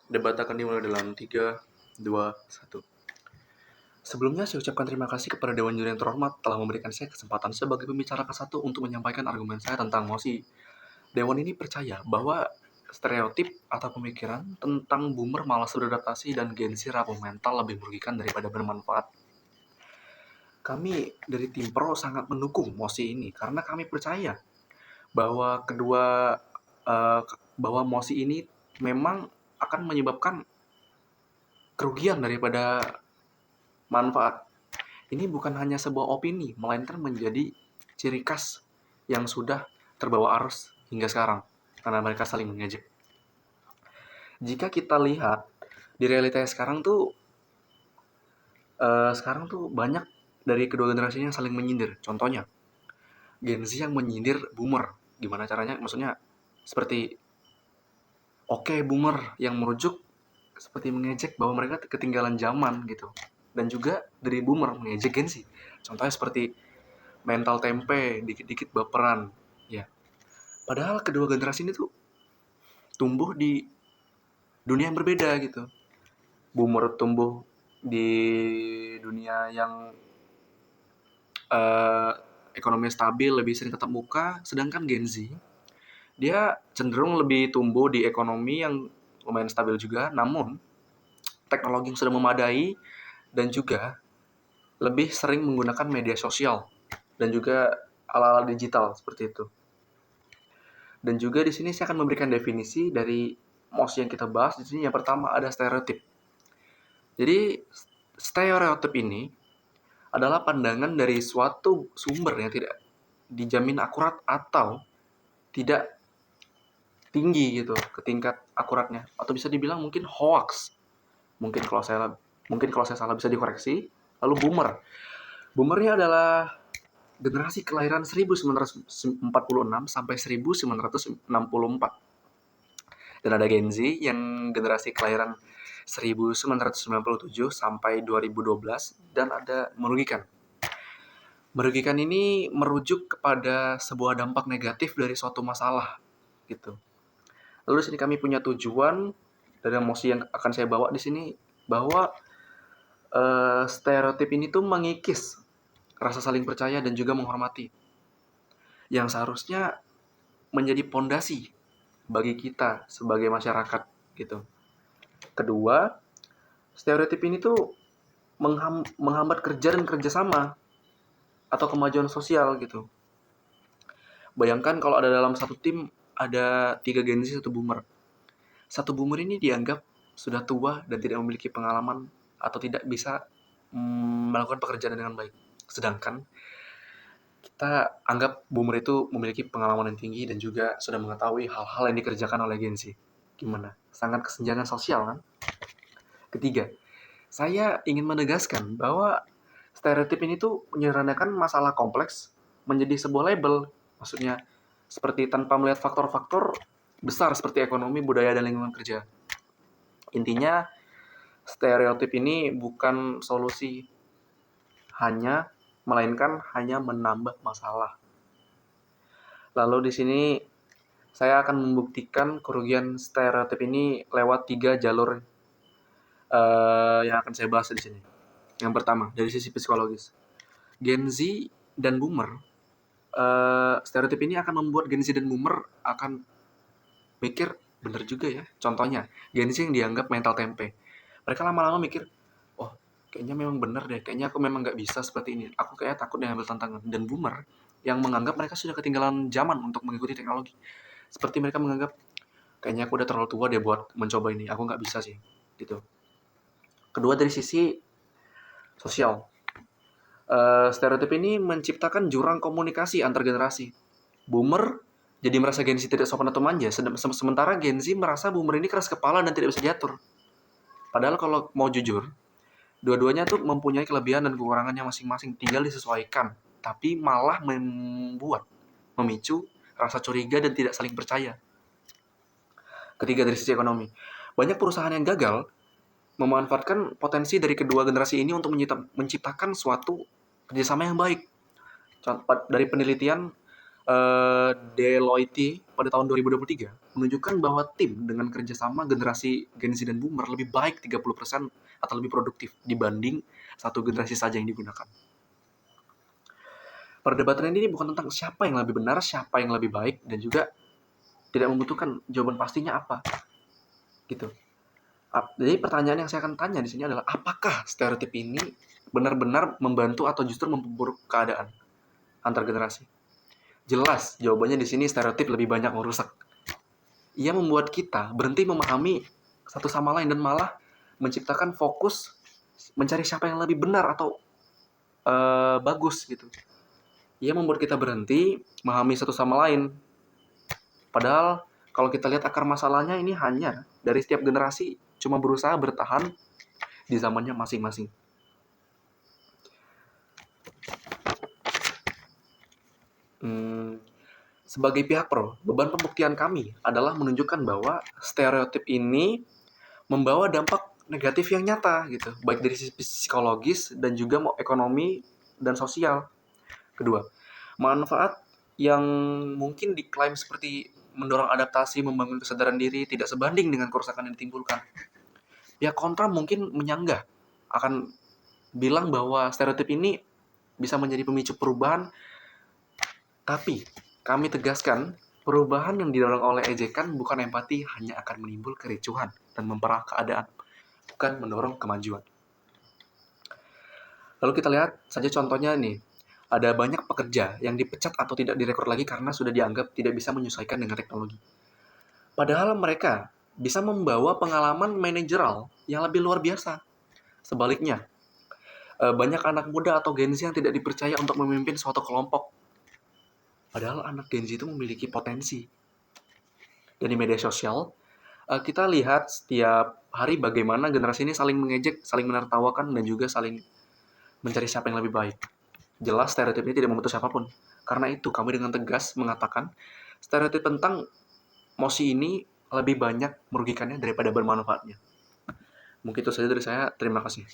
Debat akan dimulai dalam 3, 2, 1. Sebelumnya saya ucapkan terima kasih kepada Dewan Juri yang terhormat telah memberikan saya kesempatan sebagai pembicara ke-1 untuk menyampaikan argumen saya tentang mosi. Dewan ini percaya bahwa stereotip atau pemikiran tentang boomer malas beradaptasi dan Gen Z rapuh mental lebih merugikan daripada bermanfaat. Kami dari tim Pro sangat mendukung mosi ini karena kami percaya bahwa bahwa mosi ini memang akan menyebabkan kerugian daripada manfaat. Ini bukan hanya sebuah opini, melainkan menjadi ciri khas yang sudah terbawa arus hingga sekarang, karena mereka saling mengejek. Jika kita lihat di realitanya sekarang tuh banyak dari kedua generasi yang saling menyindir. Contohnya, Gen Z yang menyindir boomer. Gimana caranya? Maksudnya seperti oke, boomer yang merujuk seperti mengejek bahwa mereka ketinggalan zaman gitu. Dan juga dari boomer mengejek Gen Z. Contohnya seperti mental tempe, dikit-dikit baperan. Ya. Padahal kedua generasi ini tuh tumbuh di dunia yang berbeda gitu. Boomer tumbuh di dunia yang ekonomi stabil, lebih sering tetap muka, sedangkan Gen Z dia cenderung lebih tumbuh di ekonomi yang lumayan stabil juga, namun teknologi yang sudah memadai dan juga lebih sering menggunakan media sosial dan juga ala-ala digital seperti itu. Dan juga di sini saya akan memberikan definisi dari mosi yang kita bahas. Di sini yang pertama ada stereotip. Jadi stereotip ini adalah pandangan dari suatu sumber yang tidak dijamin akurat atau tidak tinggi gitu ke tingkat akuratnya, atau bisa dibilang mungkin hoax. Mungkin kalau saya salah bisa dikoreksi. Lalu boomernya adalah generasi kelahiran 1946 sampai 1964. Dan ada Gen Z yang generasi kelahiran 1997 sampai 2012 dan ada merugikan. Merugikan ini merujuk kepada sebuah dampak negatif dari suatu masalah gitu. Lalu di sini kami punya tujuan dari emosi yang akan saya bawa di sini bahwa stereotip ini tuh mengikis rasa saling percaya dan juga menghormati yang seharusnya menjadi pondasi bagi kita sebagai masyarakat gitu. Kedua, stereotip ini tuh menghambat kerja dan kerjasama atau kemajuan sosial gitu. Bayangkan kalau ada dalam satu tim ada 3 Gen Z, 1 boomer. Satu boomer ini dianggap sudah tua dan tidak memiliki pengalaman atau tidak bisa melakukan pekerjaan dengan baik. Sedangkan kita anggap boomer itu memiliki pengalaman yang tinggi dan juga sudah mengetahui hal-hal yang dikerjakan oleh Gen Z. Gimana? Sangat kesenjangan sosial kan? Ketiga, saya ingin menegaskan bahwa stereotip ini tuh menyederhanakan masalah kompleks menjadi sebuah label. Maksudnya seperti tanpa melihat faktor-faktor besar seperti ekonomi, budaya, dan lingkungan kerja. Intinya, stereotip ini bukan solusi, melainkan hanya menambah masalah. Lalu di sini saya akan membuktikan kerugian stereotip ini lewat 3 jalur yang akan saya bahas di sini. Yang pertama, dari sisi psikologis. Gen Z dan boomer, stereotip ini akan membuat Gen Z dan boomer akan mikir, bener juga ya. Contohnya, Gen Z yang dianggap mental tempe. Mereka lama-lama mikir, oh kayaknya memang bener deh, kayaknya aku memang gak bisa seperti ini. Aku kayaknya takut deh ambil tantangan. Dan boomer yang menganggap mereka sudah ketinggalan zaman untuk mengikuti teknologi. Seperti mereka menganggap, kayaknya aku udah terlalu tua deh buat mencoba ini, aku gak bisa sih. Gitu. Kedua, dari sisi sosial. Stereotip ini menciptakan jurang komunikasi antar generasi. Boomer jadi merasa Gen Z tidak sopan atau manja, sementara Gen Z merasa boomer ini keras kepala dan tidak bisa diatur. Padahal kalau mau jujur, dua-duanya tuh mempunyai kelebihan dan kekurangannya masing-masing, tinggal disesuaikan. Tapi malah memicu rasa curiga dan tidak saling percaya. Ketiga, dari sisi ekonomi. Banyak perusahaan yang gagal memanfaatkan potensi dari kedua generasi ini untuk menciptakan suatu kerjasama yang baik. Dari penelitian, Deloitte pada tahun 2023 menunjukkan bahwa tim dengan kerjasama generasi Gen Z dan Boomer lebih baik 30% atau lebih produktif dibanding satu generasi saja yang digunakan. Perdebatan ini bukan tentang siapa yang lebih benar, siapa yang lebih baik, dan juga tidak membutuhkan jawaban pastinya apa. Gitu. Jadi pertanyaan yang saya akan tanya di sini adalah apakah stereotip ini benar-benar membantu atau justru memperburuk keadaan antar generasi? Jelas, jawabannya di sini stereotip lebih banyak merusak. Ia membuat kita berhenti memahami satu sama lain dan malah menciptakan fokus mencari siapa yang lebih benar atau bagus gitu. Ia membuat kita berhenti memahami satu sama lain. Padahal kalau kita lihat akar masalahnya ini hanya dari setiap generasi cuma berusaha bertahan di zamannya masing-masing. Sebagai pihak pro, beban pembuktian kami adalah menunjukkan bahwa stereotip ini membawa dampak negatif yang nyata gitu, baik dari sisi psikologis dan juga ekonomi dan sosial. Kedua, manfaat yang mungkin diklaim seperti mendorong adaptasi, membangun kesadaran diri tidak sebanding dengan kerusakan yang ditimbulkan. Pihak kontra mungkin menyanggah, akan bilang bahwa stereotip ini bisa menjadi pemicu perubahan, tapi kami tegaskan, perubahan yang didorong oleh ejekan bukan empati hanya akan menimbul kericuhan dan memperah keadaan, bukan mendorong kemajuan. Lalu kita lihat saja contohnya nih, ada banyak pekerja yang dipecat atau tidak direkrut lagi karena sudah dianggap tidak bisa menyesuaikan dengan teknologi. Padahal mereka bisa membawa pengalaman manajerial yang lebih luar biasa. Sebaliknya, banyak anak muda atau Gen Z yang tidak dipercaya untuk memimpin suatu kelompok. Padahal anak Gen Z itu memiliki potensi. Dan di media sosial, kita lihat setiap hari bagaimana generasi ini saling mengejek, saling menertawakan, dan juga saling mencari siapa yang lebih baik. Jelas stereotip ini tidak membentuk siapapun. Karena itu kami dengan tegas mengatakan stereotip tentang mosi ini lebih banyak merugikannya daripada bermanfaatnya. Mungkin itu saja dari saya. Terima kasih.